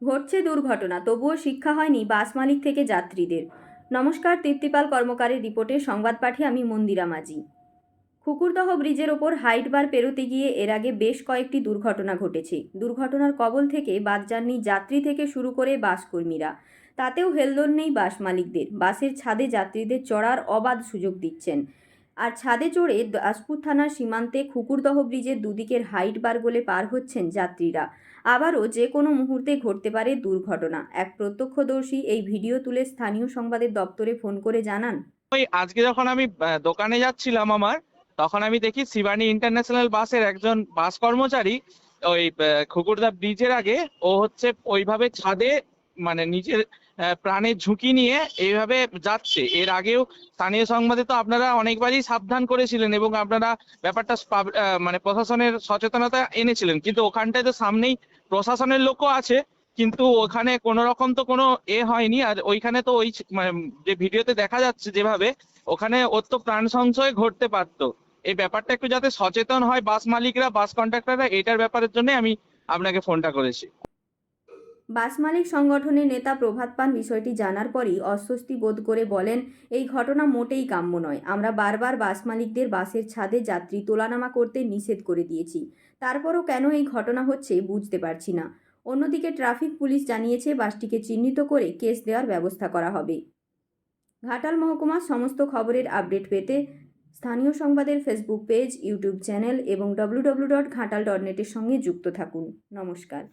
ঘটছে দুর্ঘটনা, তবুও শিক্ষা হয়নি বাস মালিক থেকে যাত্রীদের। নমস্কার, তৃপ্তিপাল কর্মকারের রিপোর্টে সংবাদ পাঠে আমি মন্দিরা মাঝি। খুকুরদহ ব্রিজের ওপর হাইট বার পেরোতে গিয়ে এর আগে বেশ কয়েকটি দুর্ঘটনা ঘটেছে। দুর্ঘটনার কবল থেকে বাদ যাননি যাত্রী থেকে শুরু করে বাস কর্মীরা। তাতেও হেলদোল নেই বাস মালিকদের। বাসের ছাদে যাত্রীদের চড়ার অবাধ সুযোগ দিচ্ছেন। আর ছাদে চড়ে দাসপুর থানার সীমান্তে খুকুরদহ ব্রিজের দুদিকের হাইট বার গলে পার হচ্ছেন যাত্রীরা। আবারও যে কোনো মুহূর্তে ঘটতে পারে দুর্ঘটনা। এক প্রত্যক্ষদর্শী এই ভিডিও তুলে স্থানীয় সংবাদের দপ্তরে ফোন করে জানান, ওই আজকে যখন আমি দোকানে যাচ্ছিলাম তখন আমি দেখি শিবানী ইন্টারন্যাশনাল বাসের একজন বাস কর্মচারী ওই খুকুরদা ব্রিজের আগে ও হচ্ছে ওইভাবে ছাদে মানে নিজের প্রাণের ঝুঁকি নিয়ে এইভাবে যাচ্ছে। এর আগেও স্থানীয় সংবাদে তো আপনারা অনেকবারই সাবধান করেছিলেন এবং আপনারা ব্যাপারটা মানে প্রশাসনের সচেতনতা এনেছিলেন, কিন্তু ওখানটায় তো সামনেই প্রশাসনের লোকও আছে, কিন্তু ওখানে কোনো রকম তো কোনো হয়নি। আর ওইখানে তো ওই মানে যে ভিডিওতে দেখা যাচ্ছে যেভাবে, ওখানে ওর তো প্রাণ সংশয় ঘটতে পারতো। এই ব্যাপারটা একটু যাতে সচেতন হয় বাস মালিকরা, বাস কন্ট্রাক্টররা, এটার ব্যাপারের জন্য আমি আপনাকে ফোনটা করেছি। বাস মালিক সংগঠনের নেতা প্রভাত পান বিষয়টি জানার পরই অস্বস্তি বোধ করে বলেন, এই ঘটনা মোটেই কাম্য নয়। আমরা বারবার বাস মালিকদের বাসের ছাদে যাত্রী তোলানামা করতে নিষেধ করে দিয়েছি, তারপরও কেন এই ঘটনা হচ্ছে বুঝতে পারছি না। অন্যদিকে ট্রাফিক পুলিশ জানিয়েছে বাসটিকে চিহ্নিত করে কেস দেওয়ার ব্যবস্থা করা হবে। ঘাটাল মহকুমার সমস্ত খবরের আপডেট পেতে স্থানীয় সংবাদের ফেসবুক পেজ, ইউটিউব চ্যানেল এবং www.ghatal.net এর সঙ্গে যুক্ত থাকুন। নমস্কার।